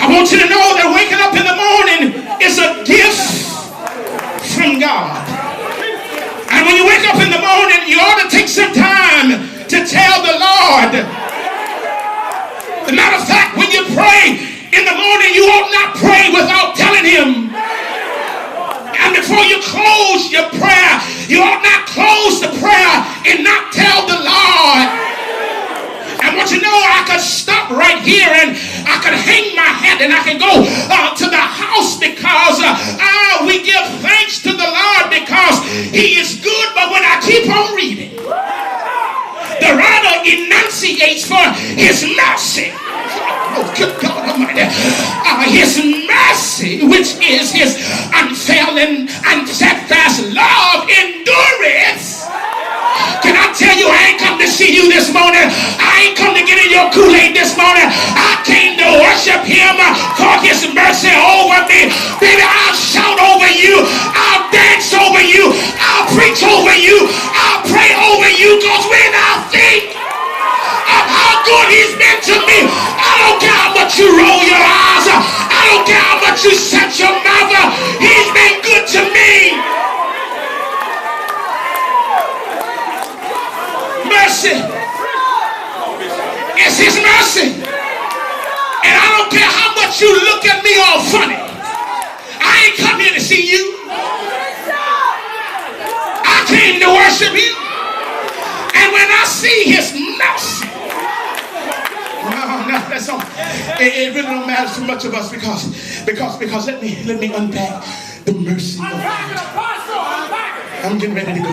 I want you to know that waking up in the morning is a gift from God. And when you wake up in the morning, you ought to take some time to tell the Lord. As a matter of fact, when you pray in the morning, you ought not pray without telling him. And before you close your prayer, you ought not close the prayer and not tell the Lord. And what you know, I could stop right here and I could hang my hat and I can go to the house because we give thanks to the Lord because he is good. But when I keep on reading, the writer enunciates for his mercy. Oh, good God Almighty. His mercy, which is his unfailing and steadfast love, endurance. Can I tell you, I ain't come to see you this morning. I ain't come to get in your Kool-Aid this morning. I came to worship him for his mercy over me. Baby, I'll shout over you. I'll dance over you. I'll preach over you. I'll pray over you. Because when I think of how good he's been to me, I don't care how much you roll your eyes. I don't care how much you shut your mouth. He's been good to me. Mercy. It's his mercy. And I don't care how much you look at me all funny. I ain't come here to see you. I came to worship him. And when I see his mercy, no, that's all. It really don't matter too much of us because let me unpack the mercy of God. I'm getting ready to go.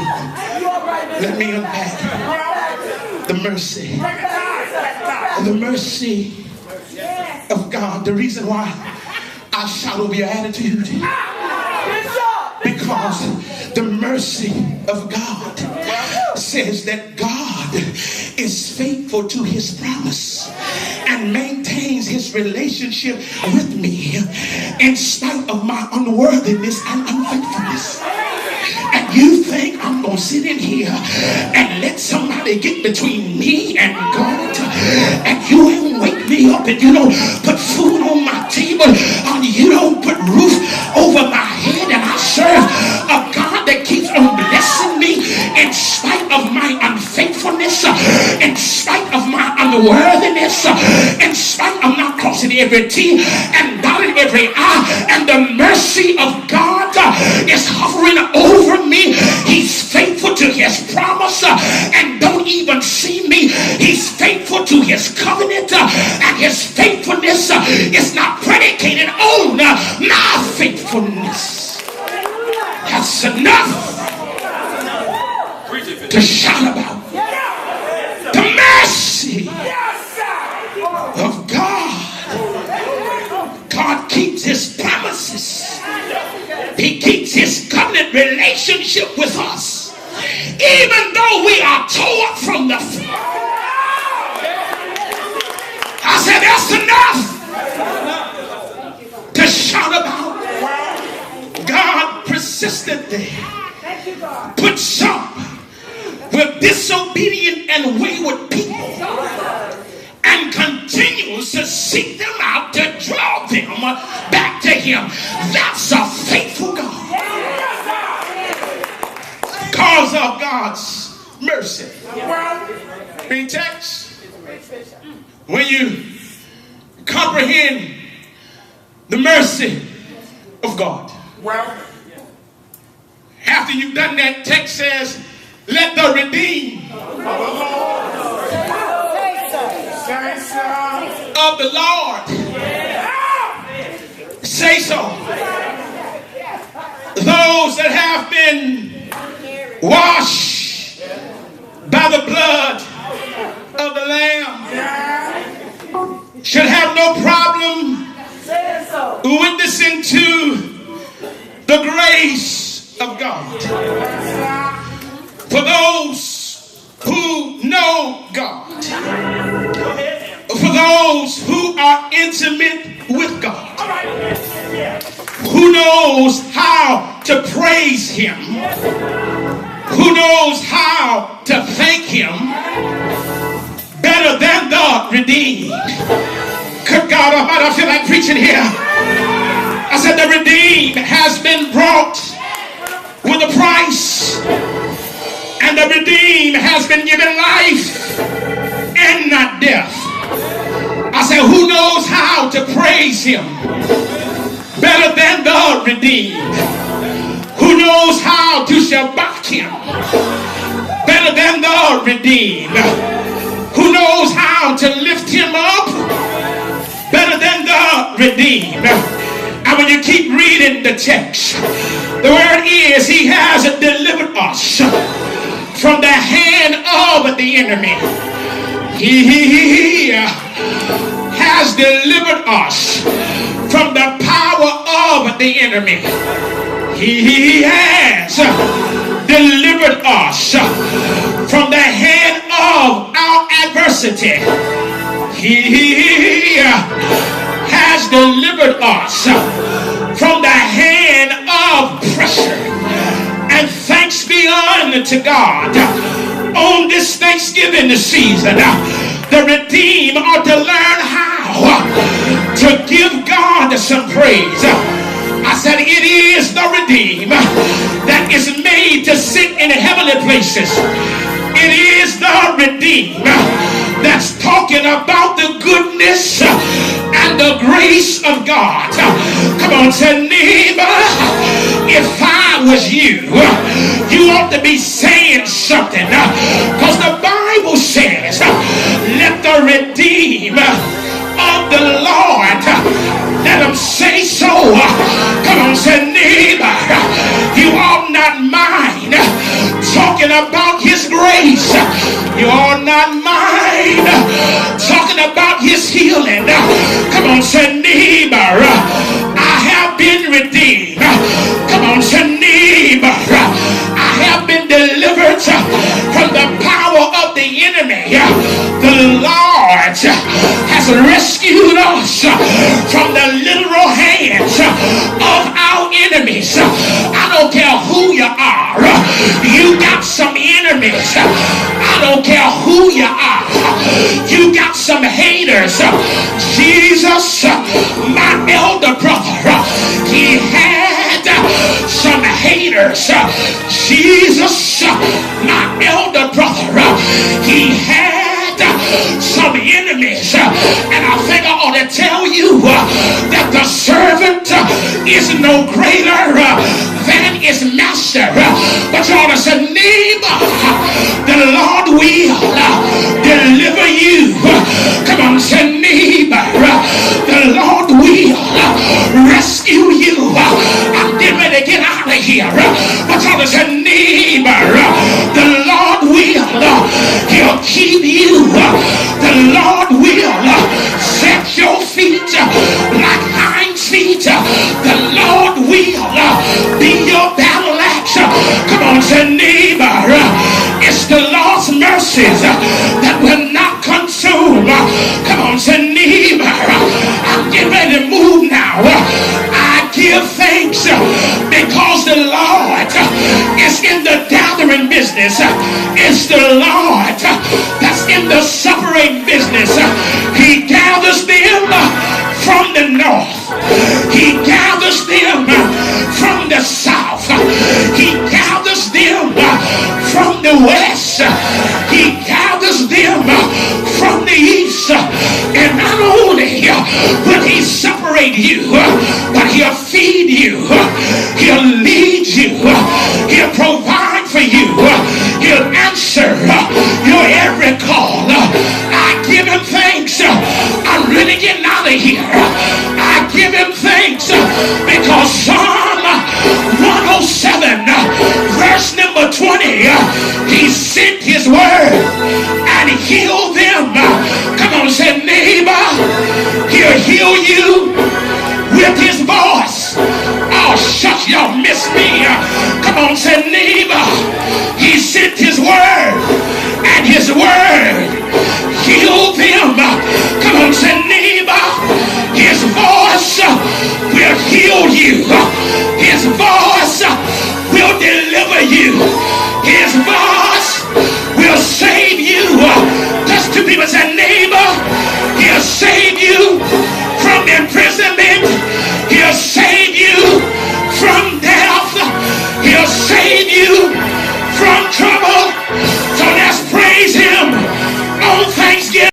Let me unpack the mercy. The mercy of God. The reason why I shout over your attitude, because the mercy of God says that God is faithful to his promise and maintains his relationship with me in spite of my unworthiness and unfaithfulness. And you think I'm going to sit in here and let somebody get between me and God, and you ain't wake me up, and you don't put food on my table, and you don't put roof over my head, and I serve a God that keeps on blessing me in spite of my unfaithfulness, in spite of my unworthiness, in spite of not crossing every T and dotting every I, and the mercy of God is hovering over me. He's faithful to his promise and don't even see me. He's faithful to his covenant, and his faithfulness is not predicated on my faithfulness. That's enough to shout about the mercy of God. God keeps his promises. He keeps his covenant relationship with us, even though we are torn from the floor. I said that's enough to shout about. God persistently puts some with disobedient and wayward people and continues to seek them out to draw them back to him. That's a faithful God. Because of God's mercy. Read text. When you comprehend the mercy of God, after you've done that, text says, let the redeemed of the Lord say so. Those that have been washed by the blood of the Lamb should have no problem witnessing to the grace of God. For those who know God, for those who are intimate with God, who knows how to praise him, who knows how to thank him better than the redeemed. Good God Almighty, I feel like preaching here. I said the redeemed has been brought with a price. And the redeemed has been given life and not death. I said, who knows how to praise him better than the redeemed? Who knows how to shabak him better than the redeemed? Who knows how to lift him up better than the redeemed? And when you keep reading the text, the word is he has delivered us from the hand of the enemy. He has delivered us from the power of the enemy. He has delivered us from the hand of our adversity. He has delivered us from the hand of pressure. And thanks be unto God. On this Thanksgiving season, the redeemed ought to learn how to give God some praise. I said it is the redeemed that is made to sit in heavenly places. It is the redeemed that's talking about the goodness and the grace of God. Come on, say, neighbor, if I was you, you ought to be saying something, because the Bible says, let the redeemed of the Lord, let them say so. Come on, say, neighbor, you ought not mind talking about his grace. You ought not mind talking about his healing. Come on, say, neighbor, I have been redeemed. Come on, say, neighbor, I have been delivered from the power of the enemy. The Lord has rescued us from the literal hands of our enemies. I don't care who you are. You got some enemies. I don't care who you are. You got some haters. Jesus, my elder brother, he had some haters. Jesus, my elder brother, he had some enemies. And I think I ought to tell you that the servant is no greater than his master. But you ought to say, neighbor, the Lord will deliver you. Come on, say, neighbor, the Lord will rescue you. I'm getting ready to get out of here. But you ought to say, neighbor, the Lord will, he'll keep you. The Lord will set your feet like hinds feet. The Lord will be your battle axe. Come on, say, neighbor, it's the Lord's mercies that will not consume. Come on, say, neighbor, I'm getting ready to move now. I give thanks because the Lord is in the gathering business. It's the Lord that's in the suffering business. He gathers them from the north. He gathers them from the south. He gathers them from the west. He gathers them from the east. And not only will he separate you, but he'll feed you. He'll lead you. He'll provide for you. He'll answer your every call. I give him thanks. I'm really getting out of here. I give him thanks because Psalm 107 verse number 20, he sent his word and healed them. Come on, say, neighbor, he'll heal you with his voice. Oh, shucks, y'all missed me. Come on, say, neighbor, he sent his word and his word healed them. Come on, say, neighbor, his voice will heal you. His voice will deliver you. His voice will save you. Just two people say, neighbor, he'll save you. you